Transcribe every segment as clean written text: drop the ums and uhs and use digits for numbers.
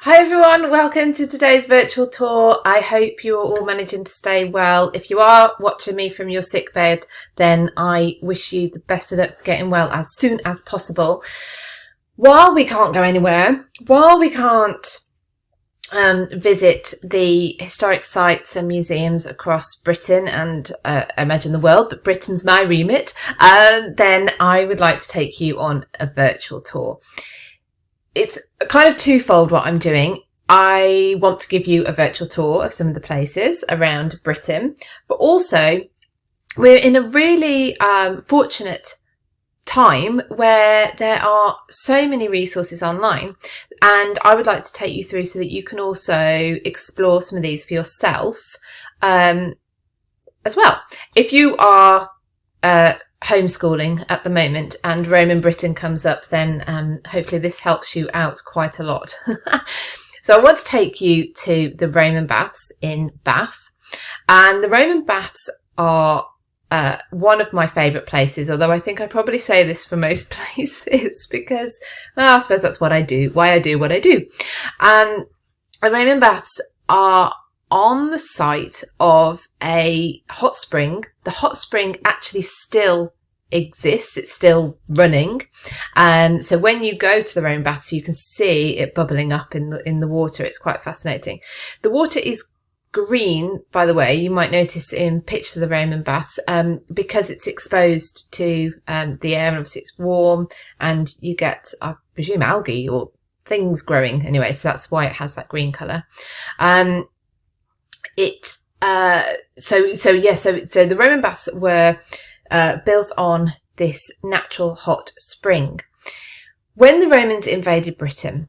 Hi everyone, welcome to today's virtual tour. I hope you're all managing to stay well. If you are watching me from your sick bed, then I wish you the best of luck getting well as soon as possible. While we can't go anywhere, while we can't visit the historic sites and museums across Britain and I imagine the world, but Britain's my remit, then I would like to take you on a virtual tour. It's kind of twofold what I'm doing. I want to give you a virtual tour of some of the places around Britain, but also we're in a really fortunate time where there are so many resources online, and I would like to take you through so that you can also explore some of these for yourself as well. If you are homeschooling at the moment and Roman Britain comes up, then hopefully this helps you out quite a lot. So I want to take you to the Roman baths in Bath, and the Roman baths are one of my favourite places, although I think I probably say this for most places because I suppose that's what I do, why I do what I do. And the Roman baths are on the site of a hot spring. The hot spring actually still exists, it's still running. So when you go to the Roman baths, you can see it bubbling up in the water. It's quite fascinating. The water is green, by the way, you might notice in pictures of the Roman baths, because it's exposed to the air, and obviously it's warm, and you get, I presume, algae or things growing anyway, so that's why it has that green colour. So the Roman baths were built on this natural hot spring. When the Romans invaded Britain,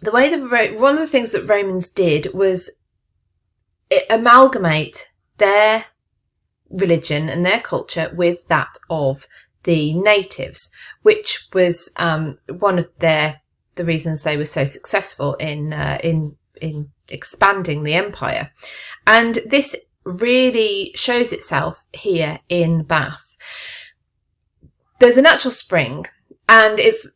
one of the things that Romans did was amalgamate their religion and their culture with that of the natives, which was one of the reasons they were so successful in expanding the empire. And this really shows itself here in Bath. There's a natural spring, and it's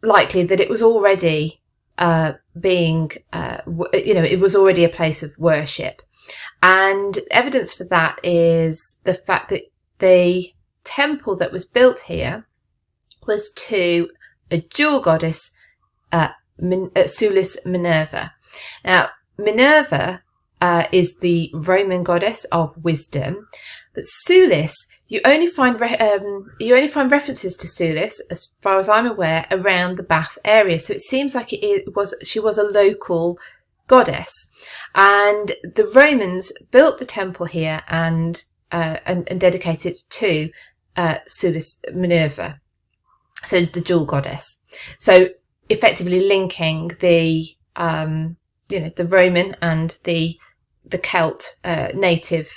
likely that it was already it was already a place of worship. And evidence for that is the fact that the temple that was built here was to a jewel goddess, Sulis Minerva. Now, Minerva is the Roman goddess of wisdom, but Sulis, you only find references to Sulis, as far as I'm aware, around the Bath area. So it seems like she was a local goddess, and the Romans built the temple here and dedicated it to Sulis Minerva, so the jewel goddess. So effectively linking the Roman and the Celt native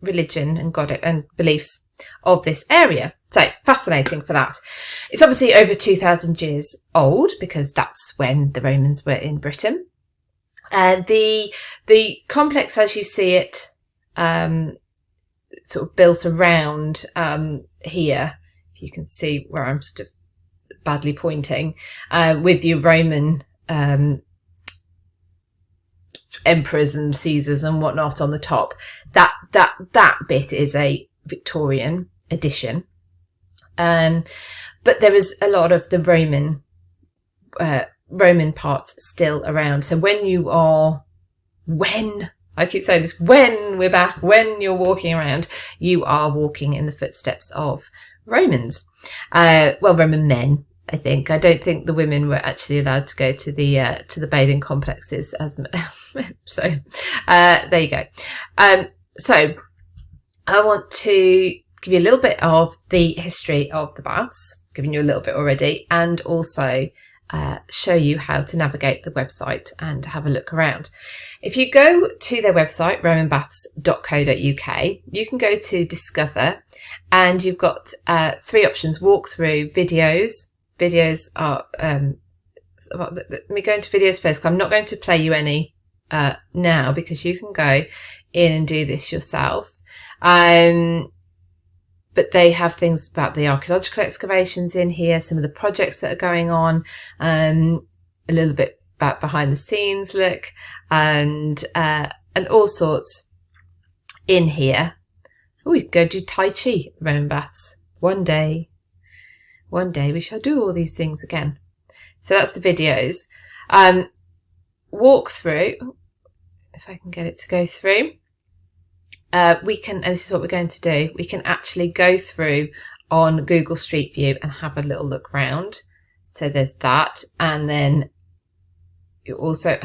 religion and and beliefs of this area. So fascinating for that. It's obviously over 2,000 years old because that's when the Romans were in Britain. The complex, as you see it, sort of built around here. If you can see where I'm sort of badly pointing, with your Roman emperors and Caesars and whatnot on the top. That bit is a Victorian addition, but there is a lot of the Roman parts still around. So when you're back, when you're walking around, you are walking in the footsteps of Romans, Roman men. I don't think the women were actually allowed to go to the bathing complexes so there you go. So I want to give you a little bit of the history of the baths, giving you a little bit already, and also show you how to navigate the website and have a look around. If you go to their website, romanbaths.co.uk, you can go to Discover, and you've got three options: walkthrough, videos. Videos are, let me go into videos first, because I'm not going to play you any now, because you can go in and do this yourself. But they have things about the archaeological excavations in here, some of the projects that are going on, a little bit behind the scenes look, and all sorts in here. Oh, we could go do Tai Chi Roman baths. One day we shall do all these things again. So that's the videos. Walk through, if I can get it to go through. We can, and this is what we're going to do, we can actually go through on Google Street View and have a little look round. So there's that, and then you also,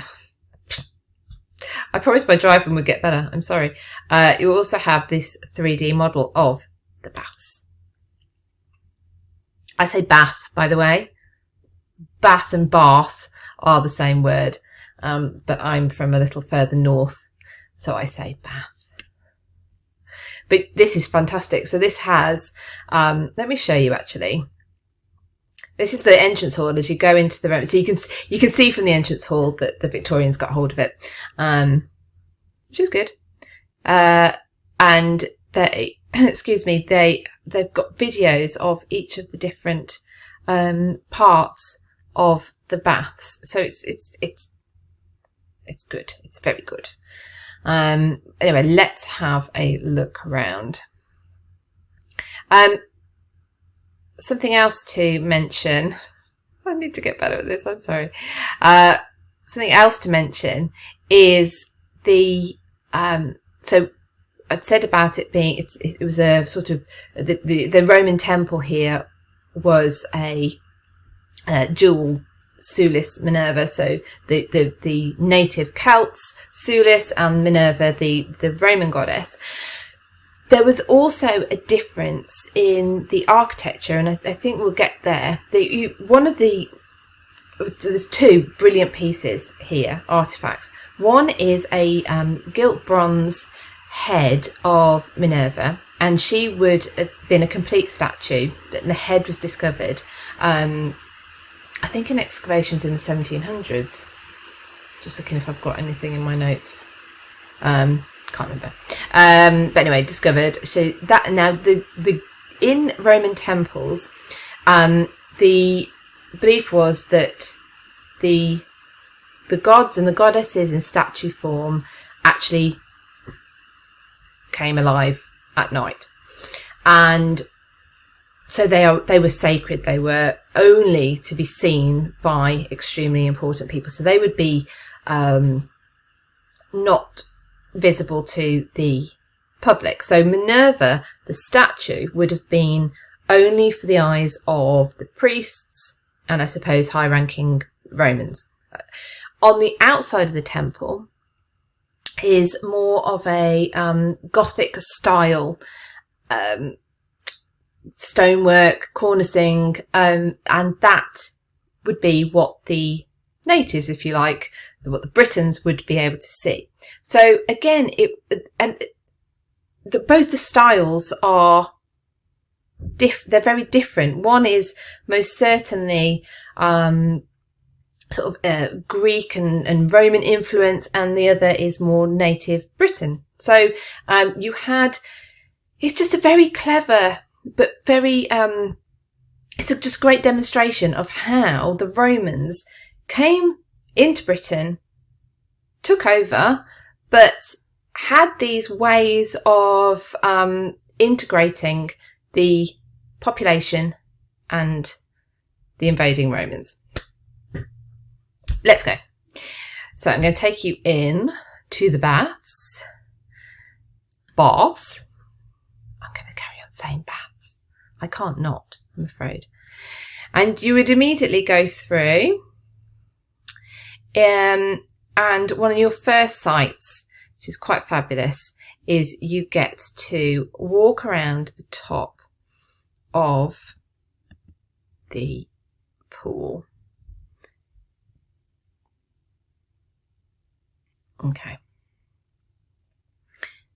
I promised my driving would get better, I'm sorry. You also have this 3D model of the baths. I say bath, by the way. Bath and bath are the same word, but I'm from a little further north, so I say bath. But this is fantastic. So this has, let me show you actually. This is the entrance hall as you go into the room. So you can see from the entrance hall that the Victorians got hold of it, which is good. And they, excuse me, they've got videos of each of the different parts of the baths. So it's good. It's very good. Anyway, let's have a look around. Something else to mention. I need to get better at this, I'm sorry. Something else to mention is the, so I'd said about it being, it was a sort of, the Roman temple here was a dual Sulis Minerva, so the native Celts, Sulis, and Minerva, the Roman goddess. There was also a difference in the architecture, and I think we'll get there. There's two brilliant pieces here, artifacts. One is a gilt bronze head of Minerva, and she would have been a complete statue, but the head was discovered, I think in excavations in the 1700s. Just looking if I've got anything in my notes. Can't remember. But anyway, discovered. So that now the in Roman temples, the belief was that the gods and the goddesses in statue form actually came alive at night, and so they were sacred. They were only to be seen by extremely important people. So they would be not visible to the public. So Minerva, the statue, would have been only for the eyes of the priests and I suppose high-ranking Romans. On the outside of the temple is more of a Gothic style stonework, cornicing, and that would be what the natives, if you like, what the Britons would be able to see. So again, both the styles are they're very different. One is most certainly sort of Greek and Roman influence, and the other is more native Britain. So you had, it's just a very clever but very it's just a great demonstration of how the Romans came into Britain, took over, but had these ways of integrating the population and the invading Romans. Let's go. So I'm going to take you in to the baths. Baths. I'm going to carry on saying baths. I can't not, I'm afraid. And you would immediately go through, and one of your first sights, which is quite fabulous, is you get to walk around the top of the pool. Okay.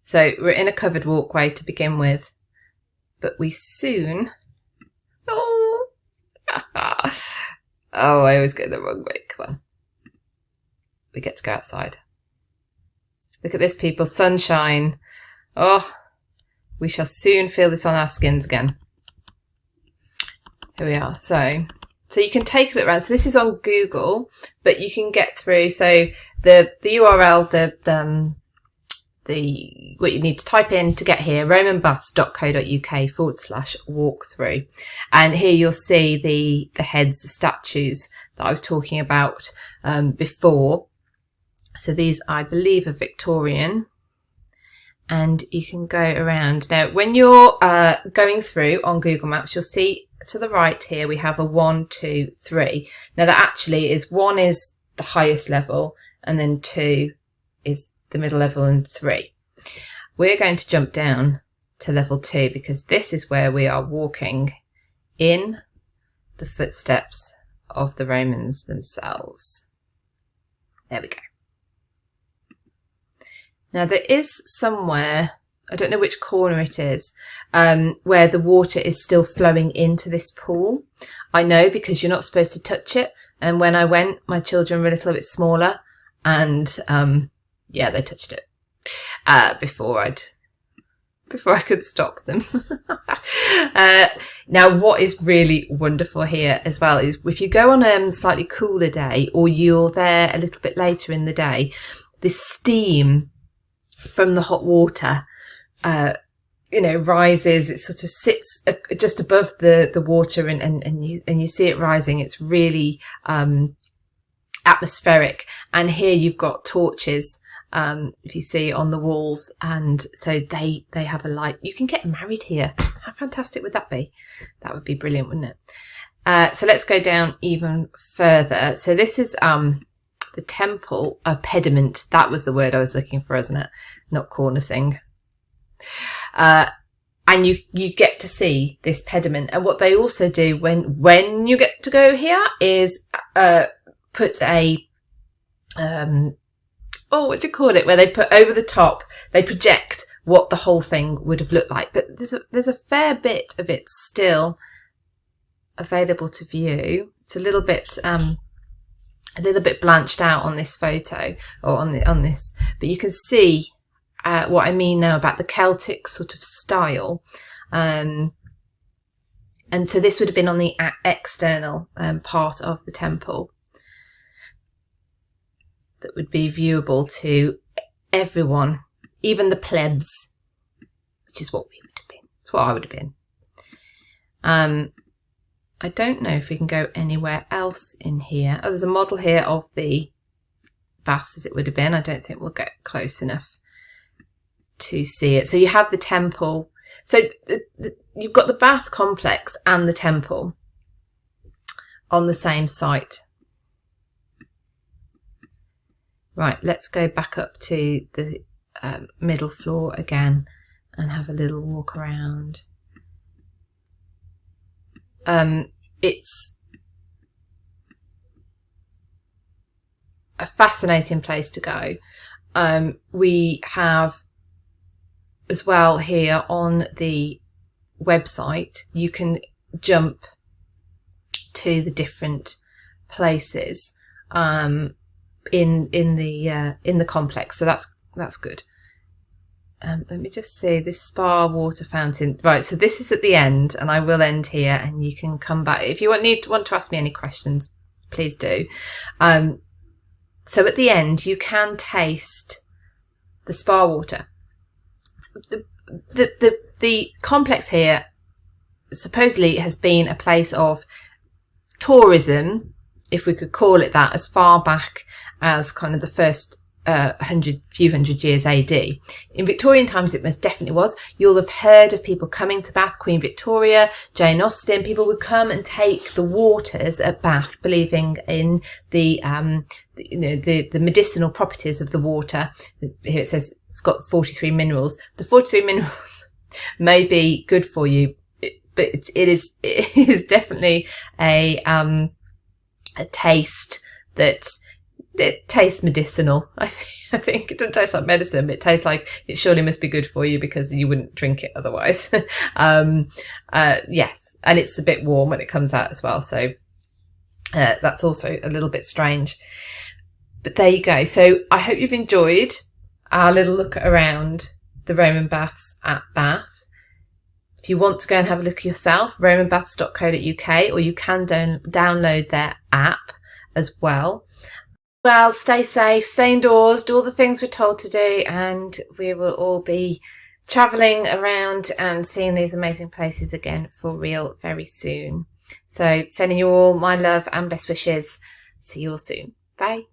So we're in a covered walkway to begin with, but we soon... Oh, oh, I always go the wrong way. Come on. We get to go outside. Look at this, people. Sunshine. Oh, we shall soon feel this on our skins again. Here we are. So So you can take a look around. So this is on Google, but you can get through. So the URL, what you need to type in to get here, romanbaths.co.uk/walkthrough. And here you'll see the heads, the statues that I was talking about before. So these, I believe, are Victorian. And you can go around. Now, when you're going through on Google Maps, you'll see to the right here, we have a 1, 2, 3. Now, that actually is 1 is the highest level, and then 2 is the middle level, and 3. We're going to jump down to level 2 because this is where we are walking in the footsteps of the Romans themselves. There we go. Now there is somewhere, I don't know which corner it is, where the water is still flowing into this pool. I know because you're not supposed to touch it. And when I went, my children were a little bit smaller and, yeah, they touched it, before I could stop them. Now, what is really wonderful here as well is if you go on a slightly cooler day or you're there a little bit later in the day, this steam from the hot water, rises. It sort of sits just above the water, and you see it rising. It's really atmospheric. And here you've got torches, if you see, on the walls, and so they have a light. You can get married here. How fantastic would that be? That would be brilliant, wouldn't it? So let's go down even further. So this is the temple, a pediment. That was the word I was looking for, isn't it? Not cornicing. And you get to see this pediment. And what they also do when you get to go here is put a what do you call it? Where they put over the top, they project what the whole thing would have looked like. But there's a fair bit of it still available to view. It's a little bit blanched out on this photo, or on this, but you can see what I mean now about the Celtic sort of style. And so this would have been on the external part of the temple that would be viewable to everyone, even the plebs, which is what we would have been. It's what I would have been. I don't know if we can go anywhere else in here. Oh, there's a model here of the baths as it would have been. I don't think we'll get close enough to see it. So you have the temple. So you've got the bath complex and the temple on the same site. Right, let's go back up to the middle floor again and have a little walk around. It's a fascinating place to go. We have as well here on the website, you can jump to the different places in the complex, so that's good. Let me just see this spa water fountain. Right, so this is at the end, and I will end here, and you can come back if you want to ask me any questions. Please do. So at the end, you can taste the spa water. The complex here supposedly has been a place of tourism, if we could call it that, as far back as kind of the first few hundred years AD. In Victorian times, it most definitely was. You'll have heard of people coming to Bath, Queen Victoria, Jane Austen. People would come and take the waters at Bath, believing in the medicinal properties of the water. Here it says it's got 43 minerals. The 43 minerals may be good for you, but it is definitely a taste that it tastes medicinal. I think it doesn't taste like medicine, but it tastes like it surely must be good for you because you wouldn't drink it otherwise. Yes, and it's a bit warm when it comes out as well, so that's also a little bit strange. But there you go. So I hope you've enjoyed our little look around the Roman baths at Bath. If you want to go and have a look yourself, romanbaths.co.uk, or you can download their app as well. Well, stay safe, stay indoors, do all the things we're told to do, and we will all be travelling around and seeing these amazing places again for real very soon. So sending you all my love and best wishes. See you all soon. Bye.